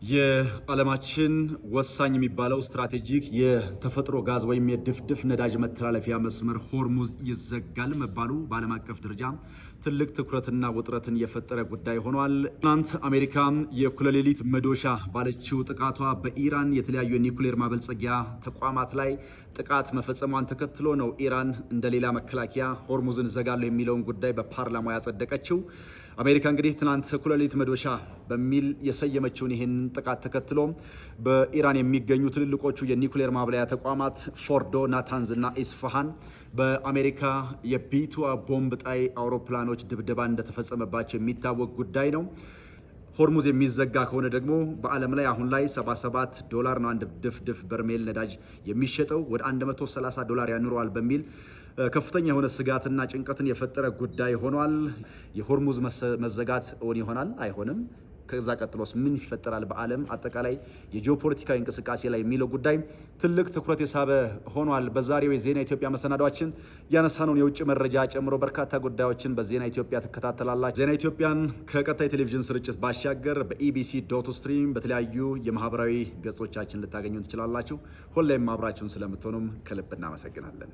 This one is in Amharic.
የዓለማችን ወሳኝ የሚባለው ስትራቴጂክ የተፈጥሮ ጋዝ ወይም የድፍድፍ ነዳጅ መተላለፊያ መስመር ሆርሙዝ ይዘጋል መባሉ በዓለም አቀፍ ደረጃ ትልቅ ትኩረትና ውጥረትን የፈጠረ ጉዳይ ሆኗል። ትናንት አሜሪካ የእኩለ ሌሊት መዶሻ ባለችው ጥቃቷ በኢራን የተለያዩ የኒውክሌር ማበልጸጊያ ተቋማት ላይ ጥቃት መፈጸሟን ተከትሎ ነው ኢራን እንደሌላ መከላከያ ሆርሙዝን ዘጋለሁ የሚለውን ጉዳይ በፓርላማው ያጸደቀችው። አሜሪካ እንግዲህ ትናንት እኩለ ሌሊት መዶሻ በሚል የሰየመችውን ይህን ጥቃት ተከትሎ በኢራን የሚገኙ ትልልቆቹ የኒውክሌር ማብለያ ተቋማት ፎርዶ፣ ናታንዝ እና ኢስፋሃን በአሜሪካ የቢቱዋ ቦምብ ጣይ አውሮፕላኖች ድብደባ እንደተፈጸመባቸው የሚታወቅ ጉዳይ ነው። ሆርሙዝ የሚዘጋ ከሆነ ደግሞ በዓለም ላይ አሁን ላይ $77 ነው አንድ ድፍድፍ በርሜል ነዳጅ የሚሸጠው፣ ወደ $130 ያኑረዋል በሚል ከፍተኛ የሆነ ስጋትና ጭንቀትን የፈጠረ ጉዳይ ሆኗል። የሆርሙዝ መዘጋት እውን ይሆናል አይሆንም? ከዛ ቀጥሎስ ምን ይፈጠራል? በዓለም አጠቃላይ የጂኦፖለቲካዊ እንቅስቃሴ ላይ የሚለው ጉዳይ ትልቅ ትኩረት የሳበ ሆኗል። በዛሬው የዜና ኢትዮጵያ መሰናዷችን ያነሳነውን የውጭ መረጃ ጨምሮ በርካታ ጉዳዮችን በዜና ኢትዮጵያ ትከታተላላችሁ። ዜና ኢትዮጵያን ከቀጣይ ቴሌቪዥን ስርጭት ባሻገር በኢቢሲ.ስትሪም በተለያዩ የማህበራዊ ገጾቻችን ልታገኙ ትችላላችሁ። ሁሌም አብራችሁን ስለምትሆኑም ከልብ እናመሰግናለን።